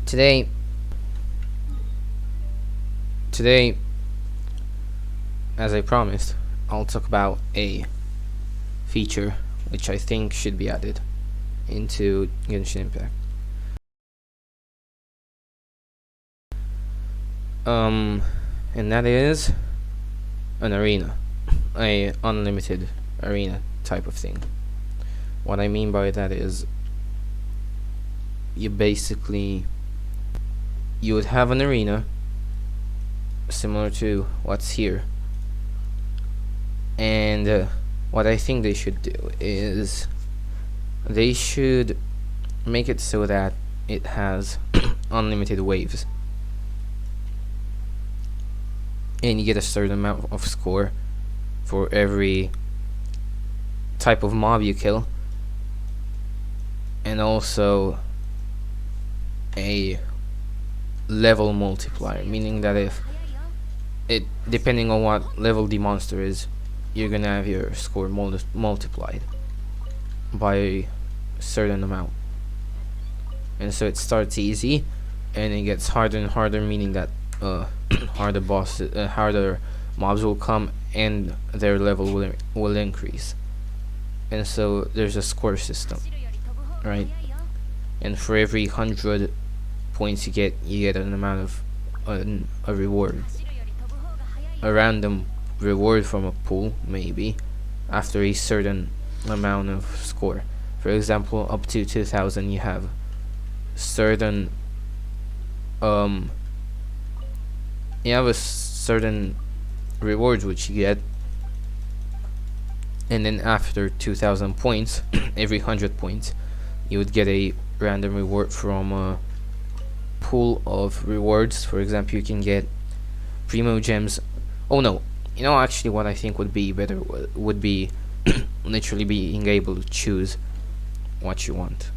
Today, as I promised, I'll talk about a feature which I think should be added into Genshin Impact. And that is an arena, a unlimited arena type of thing. What I mean by that is, you would have an arena similar to what's here, and what I think they should do is they should make it so that it has unlimited waves, and you get a certain amount of score for every type of mob you kill, and also a level multiplier, meaning that if depending on what level the monster is, you're gonna have your score multiplied by a certain amount. And so it starts easy and it gets harder and harder, meaning that harder mobs will come and their level will increase. And so there's a score system, right? And for every 100 points you get an amount of a reward, a random reward from a pool, maybe after a certain amount of score. For example, up to 2000 you have certain rewards which you get, and then after 2000 points every 100 points you would get a random reward from a pool of rewards. For example, you can get primo gems. Oh no, actually what I think would be better would be literally being able to choose what you want.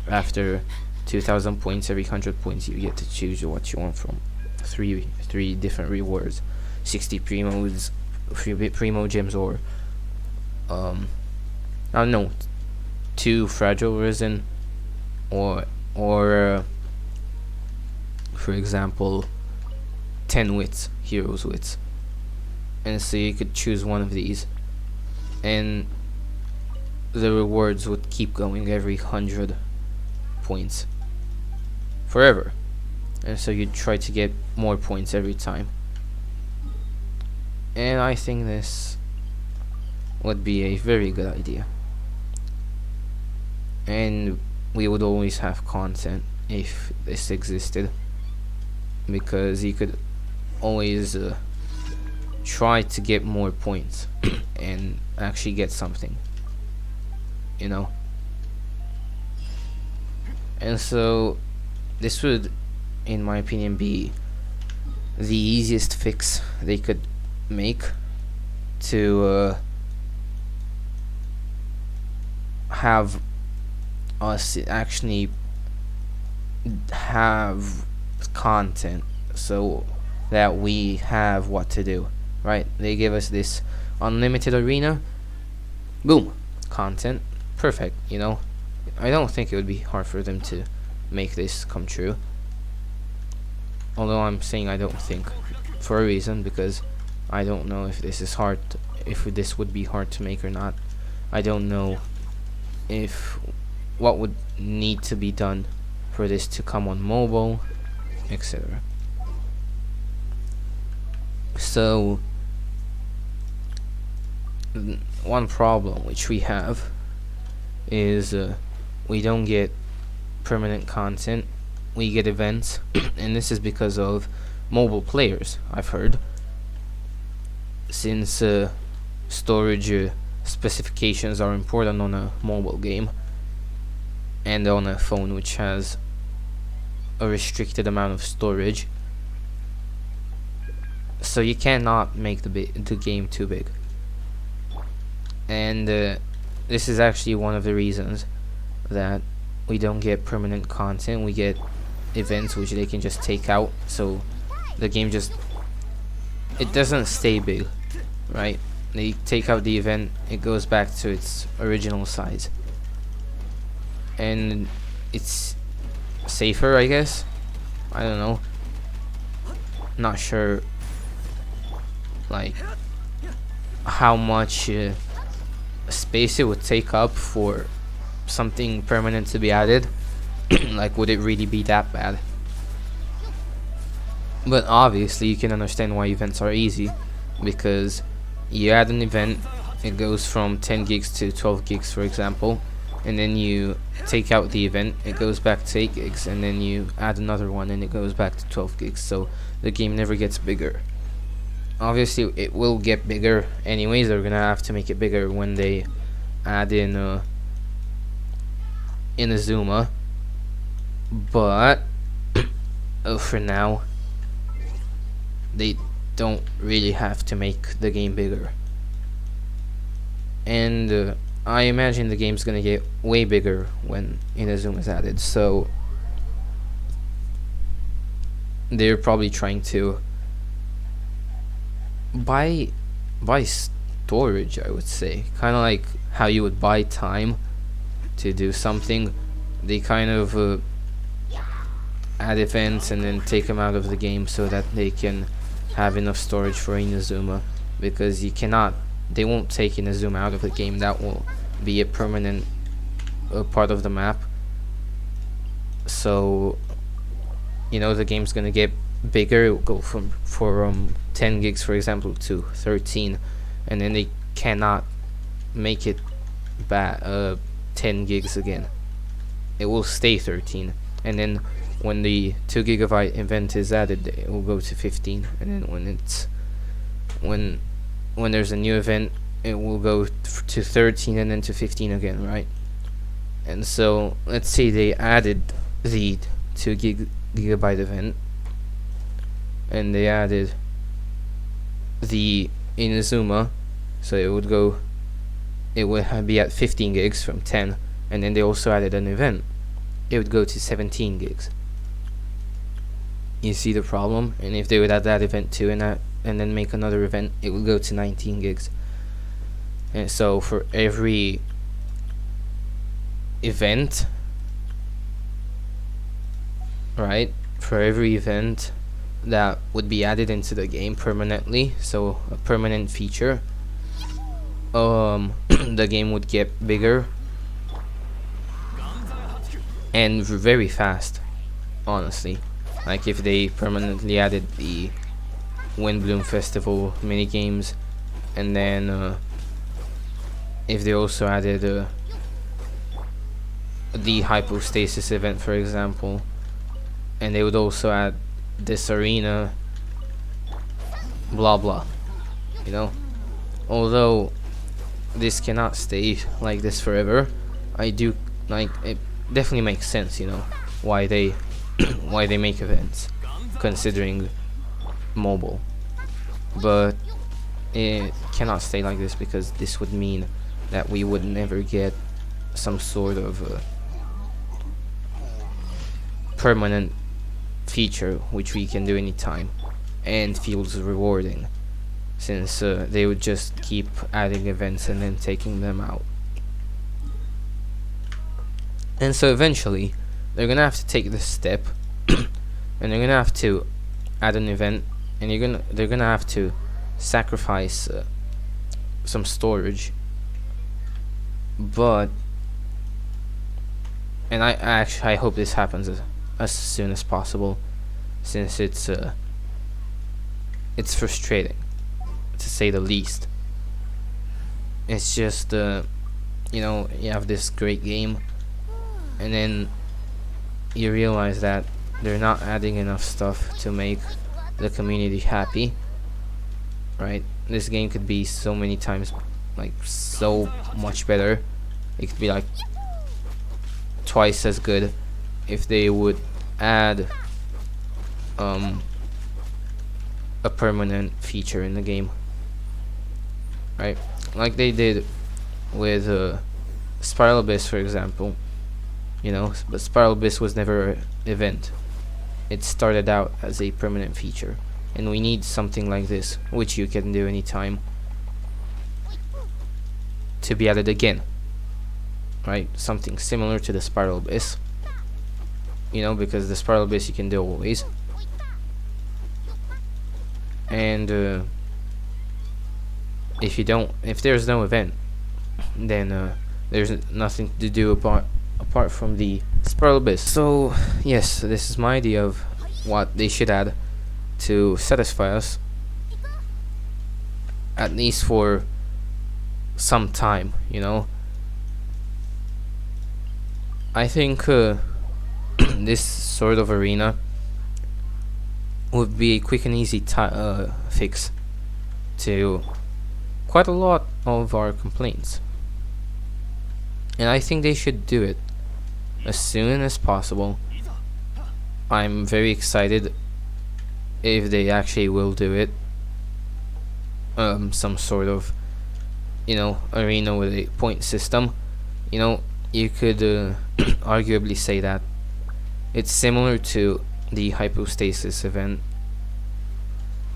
After 2000 points, every 100 points you get to choose what you want from three different rewards: 60 primos, 3 primo gems, or I don't know, 2 fragile resin, or for example 10 wits, heroes wits. And so you could choose one of these, and the rewards would keep going every 100 points forever, and so you'd try to get more points every time. And I think this would be a very good idea, and we would always have content if this existed, because you could always try to get more points and actually get something, and so this would, in my opinion, be the easiest fix they could make to have us actually have content, so that we have what to do, right? They give us this unlimited arena, boom, content, perfect. I don't think it would be hard for them to make this come true, although I'm saying I don't think, for a reason, because I don't know if this is if this would be hard to make or not. I don't know what would need to be done for this to come on mobile, etc. So one problem which we have is we don't get permanent content, we get events and this is because of mobile players, I've heard, since storage specifications are important on a mobile game and on a phone which has a restricted amount of storage, so you cannot make the game too big. And this is actually one of the reasons that we don't get permanent content. We get events which they can just take out, so the game it doesn't stay big, right? They take out the event, it goes back to its original size, and it's safer, I guess, I don't know, not sure like how much space it would take up for something permanent to be added. Like, would it really be that bad? But obviously you can understand why events are easy, because you add an event, it goes from 10 gigs to 12 gigs, for example, and then you take out the event, it goes back to 8 gigs, and then you add another one and it goes back to 12 gigs. So the game never gets bigger. Obviously it will get bigger anyways. They're gonna have to make it bigger when they add in Inazuma, but for now they don't really have to make the game bigger. And I imagine the game's gonna get way bigger when Inazuma is added, so they're probably trying to buy storage, I would say, kind of like how you would buy time to do something. They kind of add events and then take them out of the game so that they can have enough storage for Inazuma, because they won't take Inazuma out of the game. That will be a permanent part of the map. So the game's gonna get bigger. It will go from 10 gigs, for example, to 13, and then they cannot make it 10 gigs again. It will stay 13, and then when the 2 gigabyte event is added, it will go to 15, and then when there's a new event, it will go to 13 and then to 15 again, right? And so let's say they added the 2 gigabyte event, and they added the Inazuma, so it would be at 15 gigs from 10, and then they also added an event. It would go to 17 gigs. You see the problem? And if they would add that event too, and then make another event, it would go to 19 gigs. And so for every event, right, for every event that would be added into the game permanently, so a permanent feature, the game would get bigger and very fast, honestly. Like if they permanently added the Windbloom Festival mini games, and then if they also added the Hypostasis event, for example, and they would also add this arena, blah blah, although this cannot stay like this forever. I do like it. Definitely makes sense, why they why they make events, considering mobile, but it cannot stay like this, because this would mean that we would never get some sort of permanent feature which we can do anytime and feels rewarding, since they would just keep adding events and then taking them out. And so eventually they're gonna have to take this step and they're gonna have to add an event, and they're gonna have to sacrifice some storage. But I hope this happens as soon as possible, since it's frustrating, to say the least. It's just you have this great game, and then you realize that they're not adding enough stuff to make the community happy, right? This game could be so many times, like, so much better. It could be like twice as good if they would add a permanent feature in the game, right? Like they did with Spiral Abyss, for example. But Spiral Abyss was never an event. It started out as a permanent feature, and we need something like this, which you can do anytime, to be added again, right? Something similar to the Spiral Abyss. you know, because the spiral abyss you can do always. And if there's no event, then there's nothing to do apart from the spiral abyss. So yes, this is my idea of what they should add to satisfy us, at least for some time, you know. I think this sort of arena would be a quick and easy fix to quite a lot of our complaints, and I think they should do it as soon as possible. I'm very excited if they actually will do it. Some sort of, you know, arena with a point system. You know, you could arguably say that it's similar to the hypostasis event,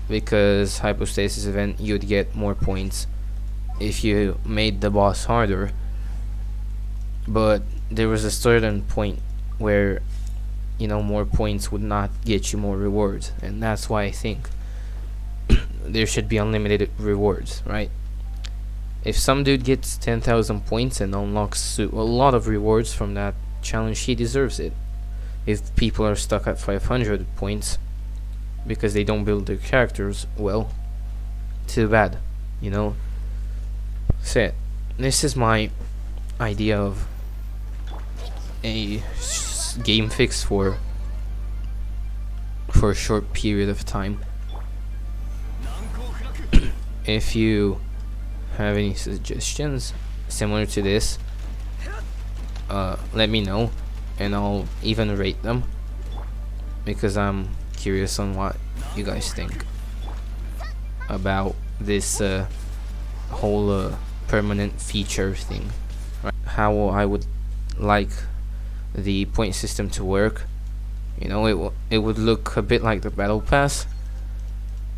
because hypostasis event you'd get more points if you made the boss harder, but there was a certain point where, you know, more points would not get you more rewards, and that's why I think there should be unlimited rewards, right? If some dude gets 10,000 points and unlocks a lot of rewards from that challenge, he deserves it. If people are stuck at 500 points because they don't build their characters well, too bad, you know. So this is my idea of a game fix for a short period of time. If you have any suggestions similar to this, let me know, and I'll even rate them, because I'm curious on what you guys think about this whole permanent feature thing, right? How I would like the point system to work. You know, it would look a bit like the battle pass.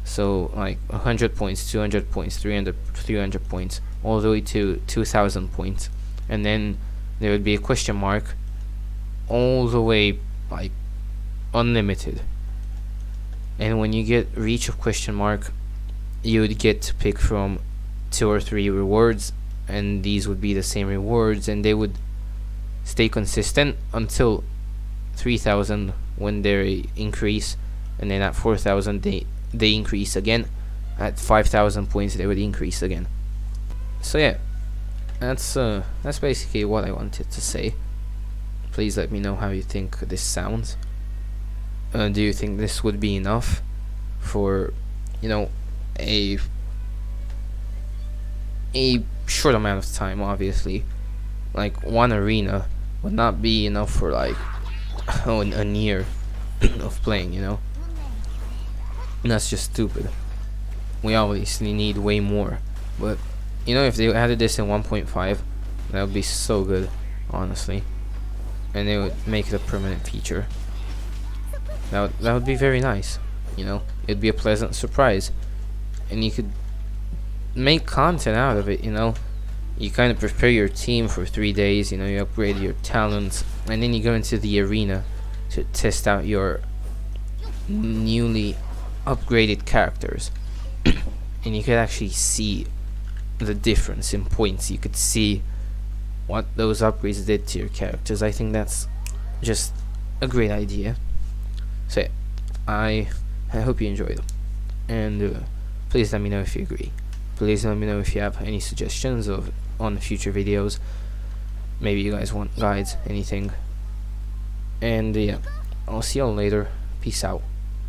So like 100 points, 200 points, 300 points, all the way to 2,000 points, and then there would be a question mark all the way, like unlimited. And when you get reach of question mark, you would get to pick from 2 or 3 rewards, and these would be the same rewards, and they would stay consistent until 3,000 when they increase, and then at 4,000 they increase again. At 5,000 points they would increase again. So yeah, that's basically what I wanted to say. Please let me know how you think this sounds. Do you think this would be enough for, you know, a short amount of time? Obviously, like one arena would not be enough for like a year of playing, you know. And that's just stupid. We obviously need way more, but you know, if they added this in 1.5, that would be so good, honestly, and they would make it a permanent feature. That would be very nice, you know. It'd be a pleasant surprise, and you could make content out of it, you know. You kind of prepare your team for 3 days, you know, you upgrade your talents, and then you go into the arena to test out your newly upgraded characters. And you could actually see the difference in points. You could see what those upgrades did to your characters. I think that's just a great idea. So yeah, I hope you enjoyed them, and please let me know if you agree. Please let me know if you have any suggestions on future videos. Maybe you guys want guides, anything. And yeah, I'll see y'all later. Peace out.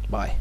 Bye.